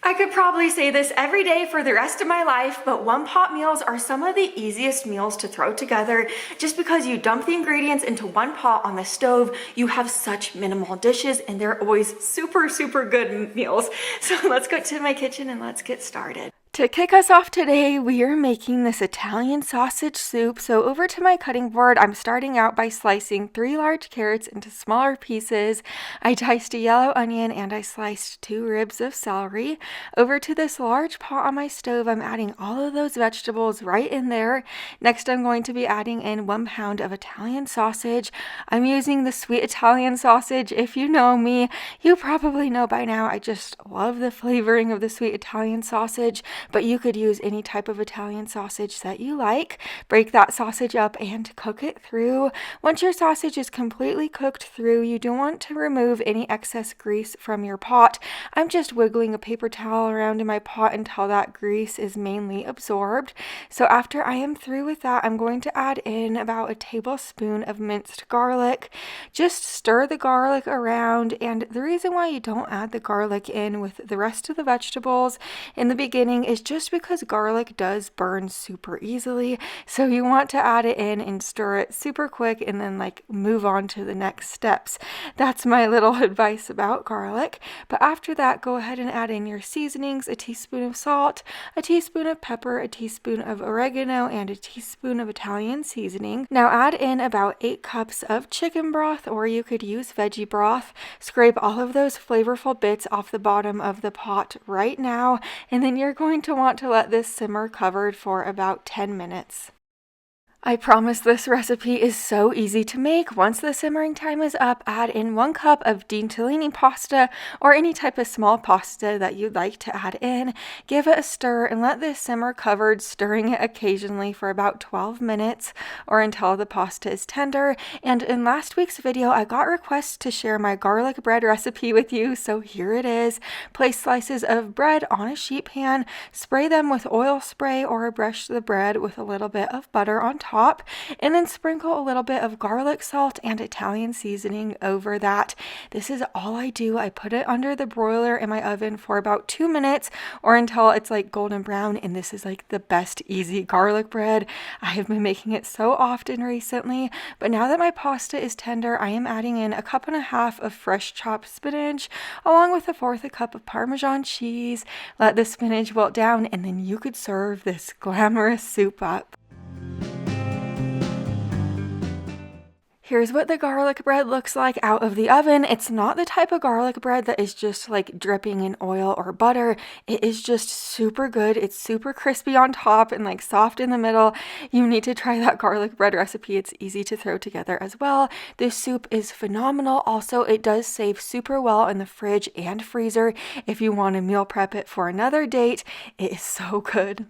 I could probably say this every day for the rest of my life, but one pot meals are some of the easiest meals to throw together. Just because you dump the ingredients into one pot on the stove, you have such minimal dishes and they're always super, super good meals. So let's go to my kitchen and let's get started. To kick us off today, we are making this Italian sausage soup. So over to my cutting board, I'm starting out by slicing 3 large carrots into smaller pieces. I diced a yellow onion and I sliced 2 ribs of celery. Over to this large pot on my stove, I'm adding all of those vegetables right in there. Next, I'm going to be adding in 1 pound of Italian sausage. I'm using the sweet Italian sausage. If you know me, you probably know by now I just love the flavoring of the sweet Italian sausage. But you could use any type of Italian sausage that you like. Break that sausage up and cook it through. Once your sausage is completely cooked through, you do want to remove any excess grease from your pot. I'm just wiggling a paper towel around in my pot until that grease is mainly absorbed. So after I am through with that, I'm going to add in about a tablespoon of minced garlic. Just stir the garlic around, and the reason why you don't add the garlic in with the rest of the vegetables in the beginning is just because garlic does burn super easily. So you want to add it in and stir it super quick and then move on to the next steps. That's my little advice about garlic. But after that, go ahead and add in your seasonings: a teaspoon of salt, a teaspoon of pepper, a teaspoon of oregano, and a teaspoon of Italian seasoning. Now add in about 8 cups of chicken broth, or you could use veggie broth. Scrape all of those flavorful bits off the bottom of the pot right now, and then you're going to want to let this simmer covered for about 10 minutes. I promise this recipe is so easy to make. Once the simmering time is up, add in 1 cup of dientellini pasta or any type of small pasta that you'd like to add in. Give it a stir and let this simmer covered, stirring it occasionally for about 12 minutes or until the pasta is tender. And in last week's video, I got requests to share my garlic bread recipe with you, so here it is. Place slices of bread on a sheet pan, spray them with oil spray or brush the bread with a little bit of butter on top, and then sprinkle a little bit of garlic salt and Italian seasoning over that. This is all I do. I put it under the broiler in my oven for about 2 minutes or until it's golden brown, and this is the best easy garlic bread. I have been making it so often recently, but now that my pasta is tender, I am adding in 1.5 cups of fresh chopped spinach along with 1/4 cup of Parmesan cheese. Let the spinach wilt down, and then you could serve this glamorous soup up. Here's what the garlic bread looks like out of the oven. It's not the type of garlic bread that is just dripping in oil or butter. It is just super good. It's super crispy on top and soft in the middle. You need to try that garlic bread recipe. It's easy to throw together as well. This soup is phenomenal. Also, it does save super well in the fridge and freezer. If you want to meal prep it for another date, it is so good.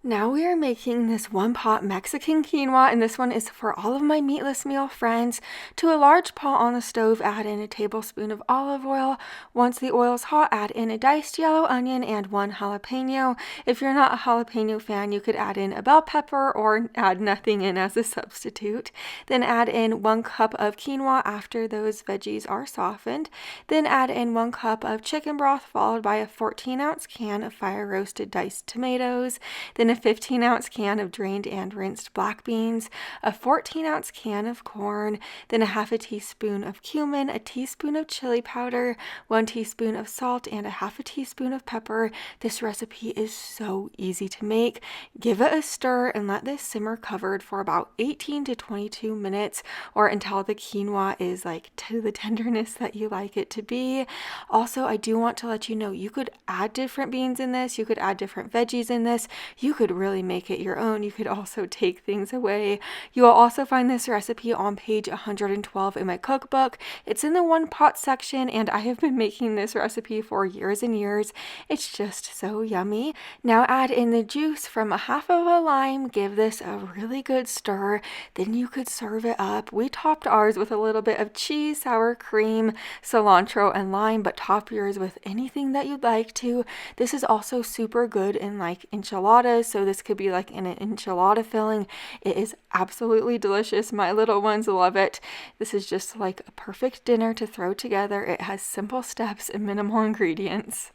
Now we are making this 1 pot Mexican quinoa, and this one is for all of my meatless meal friends. To a large pot on the stove, add in a tablespoon of olive oil. Once the oil is hot, add in a diced yellow onion and 1 jalapeno. If you're not a jalapeno fan, you could add in a bell pepper or add nothing in as a substitute. Then add in 1 cup of quinoa after those veggies are softened. Then add in 1 cup of chicken broth, followed by a 14-ounce can of fire roasted diced tomatoes. Then a 15-ounce can of drained and rinsed black beans, a 14-ounce can of corn, then a 1/2 teaspoon of cumin, a teaspoon of chili powder, 1 teaspoon of salt, and a 1/2 teaspoon of pepper. This recipe is so easy to make. Give it a stir and let this simmer covered for about 18 to 22 minutes or until the quinoa is to the tenderness that you like it to be. Also, I do want to let you know you could add different beans in this. You could add different veggies in this. You could really make it your own. You could also take things away. You will also find this recipe on page 112 in my cookbook. It's in the 1 pot section, and I have been making this recipe for years and years. It's just so yummy. Now add in the juice from 1/2 of a lime. Give this a really good stir. Then you could serve it up. We topped ours with a little bit of cheese, sour cream, cilantro, and lime, but top yours with anything that you'd like to. This is also super good in enchiladas, so this could be in an enchilada filling. It is absolutely delicious. My little ones love it. This is just a perfect dinner to throw together. It has simple steps and minimal ingredients.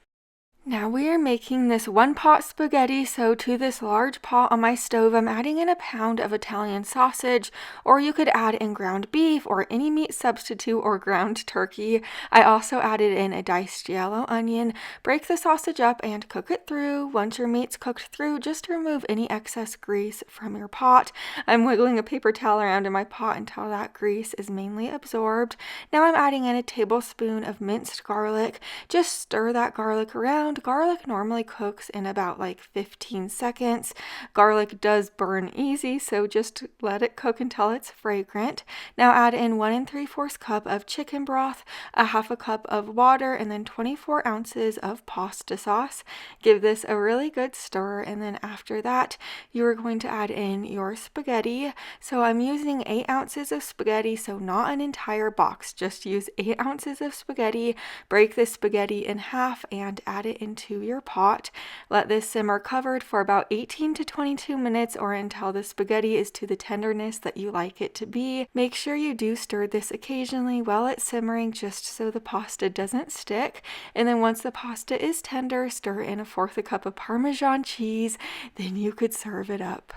Now we are making this one pot spaghetti, so to this large pot on my stove, I'm adding in a pound of Italian sausage, or you could add in ground beef or any meat substitute or ground turkey. I also added in a diced yellow onion. Break the sausage up and cook it through. Once your meat's cooked through, just remove any excess grease from your pot. I'm wiggling a paper towel around in my pot until that grease is mainly absorbed. Now I'm adding in a tablespoon of minced garlic. Just stir that garlic around. Garlic normally cooks in about like 15 seconds. Garlic does burn easy, so just let it cook until it's fragrant. Now add in 1 3/4 cup of chicken broth, a half a cup of water, and then 24 ounces of pasta sauce. Give this a really good stir, and then after that, you are going to add in your spaghetti. So I'm using 8 ounces of spaghetti, so not an entire box, just use 8 ounces of spaghetti. Break the spaghetti in half and add it into your pot. Let this simmer covered for about 18 to 22 minutes or until the spaghetti is to the tenderness that you like it to be. Make sure you do stir this occasionally while it's simmering just so the pasta doesn't stick. And then once the pasta is tender, stir in 1/4 cup of Parmesan cheese. Then you could serve it up.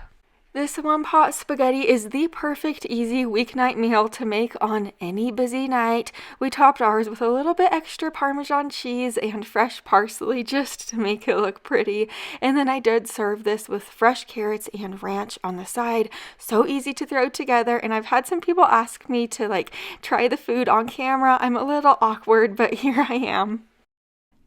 This one pot spaghetti is the perfect easy weeknight meal to make on any busy night. We topped ours with a little bit extra Parmesan cheese and fresh parsley just to make it look pretty. And then I did serve this with fresh carrots and ranch on the side. So easy to throw together, and I've had some people ask me to try the food on camera. I'm a little awkward, but here I am.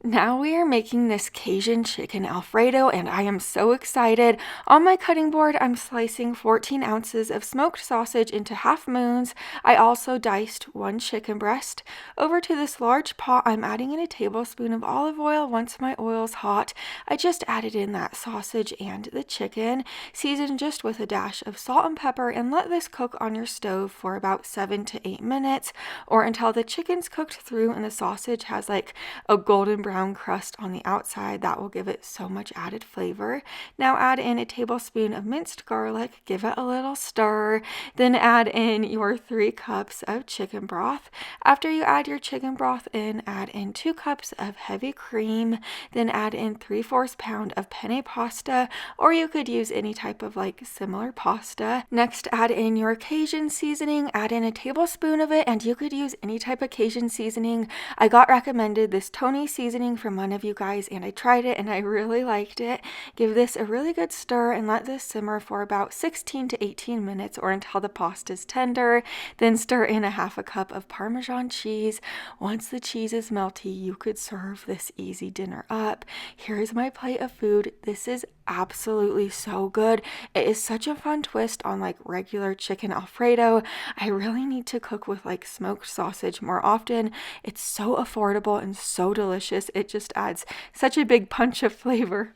Now we are making this Cajun chicken Alfredo, and I am so excited. On my cutting board, I'm slicing 14 ounces of smoked sausage into half moons. I also diced 1 chicken breast. Over to this large pot, I'm adding in a tablespoon of olive oil. Once my oil's hot, I just added in that sausage and the chicken. Season just with a dash of salt and pepper, and let this cook on your stove for about 7 to 8 minutes, or until the chicken's cooked through and the sausage has like a golden brown crust on the outside. That will give it so much added flavor. Now add in a tablespoon of minced garlic, give it a little stir, then add in your 3 cups of chicken broth. After you add your chicken broth in, add in 2 cups of heavy cream, then add in 3/4 pound of penne pasta, or you could use any type of similar pasta. Next, add in your Cajun seasoning, add in a tablespoon of it, and you could use any type of Cajun seasoning. I got recommended this Tony seasoning from one of you guys, and I tried it and I really liked it. Give this a really good stir and let this simmer for about 16 to 18 minutes or until the pasta is tender. Then stir in a half a cup of Parmesan cheese. Once the cheese is melty, you could serve this easy dinner up. Here's my plate of food. This is absolutely so good. It is such a fun twist on regular chicken Alfredo. I really need to cook with smoked sausage more often. It's so affordable and so delicious. It just adds such a big punch of flavor.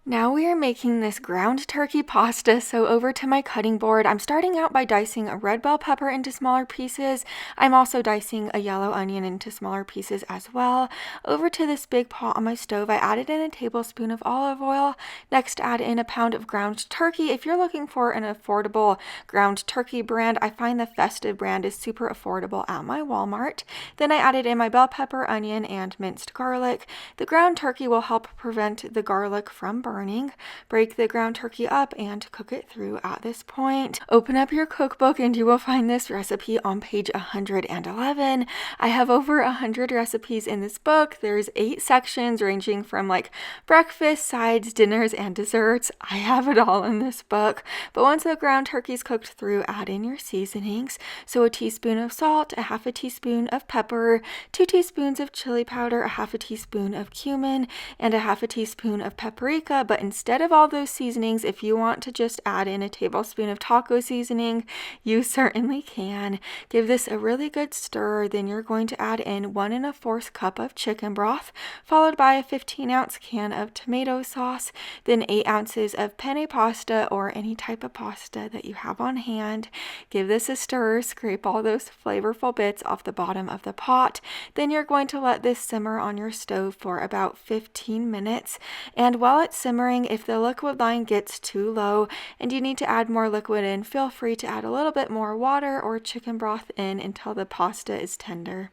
Now we are making this ground turkey pasta, so over to my cutting board. I'm starting out by dicing a red bell pepper into smaller pieces. I'm also dicing a yellow onion into smaller pieces as well. Over to this big pot on my stove, I added in a tablespoon of olive oil. Next, add in a pound of ground turkey. If you're looking for an affordable ground turkey brand, I find the Festive brand is super affordable at my Walmart. Then I added in my bell pepper, onion, and minced garlic. The ground turkey will help prevent the garlic from burning. Break the ground turkey up and cook it through at this point. Open up your cookbook and you will find this recipe on page 111. I have over 100 recipes in this book. There's 8 sections ranging from breakfast, sides, dinners, and desserts. I have it all in this book. But once the ground turkey's cooked through, add in your seasonings. So a teaspoon of salt, a half a teaspoon of pepper, 2 teaspoons of chili powder, a half a teaspoon of cumin, and a half a teaspoon of paprika. But instead of all those seasonings, if you want to just add in a tablespoon of taco seasoning, you certainly can. Give this a really good stir. Then you're going to add in 1 1/4 cup of chicken broth, followed by a 15-ounce can of tomato sauce, then 8 ounces of penne pasta or any type of pasta that you have on hand. Give this a stir, scrape all those flavorful bits off the bottom of the pot. Then you're going to let this simmer on your stove for about 15 minutes. And while it's simmering, if the liquid line gets too low and you need to add more liquid in, feel free to add a little bit more water or chicken broth in until the pasta is tender.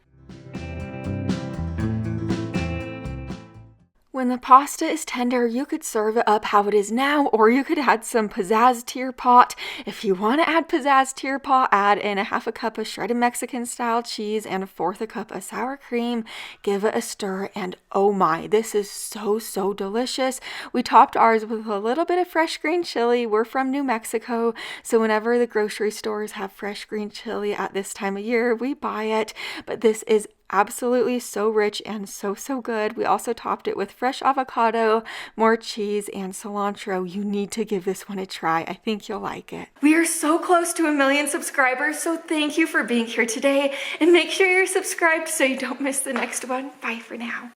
When the pasta is tender, you could serve it up how it is now, or you could add some pizzazz to your pot. If you want to add pizzazz to your pot, add in a half a cup of shredded Mexican style cheese and a fourth a cup of sour cream. Give it a stir, and oh my, this is so delicious. We topped ours with a little bit of fresh green chili. We're from New Mexico, so whenever the grocery stores have fresh green chili at this time of year, we buy it. But this is absolutely so rich and so good. We also topped it with fresh avocado, more cheese, and cilantro. You need to give this one a try. I think you'll like it. We are so close to 1 million subscribers, so thank you for being here today, and make sure you're subscribed so you don't miss the next one. Bye for now.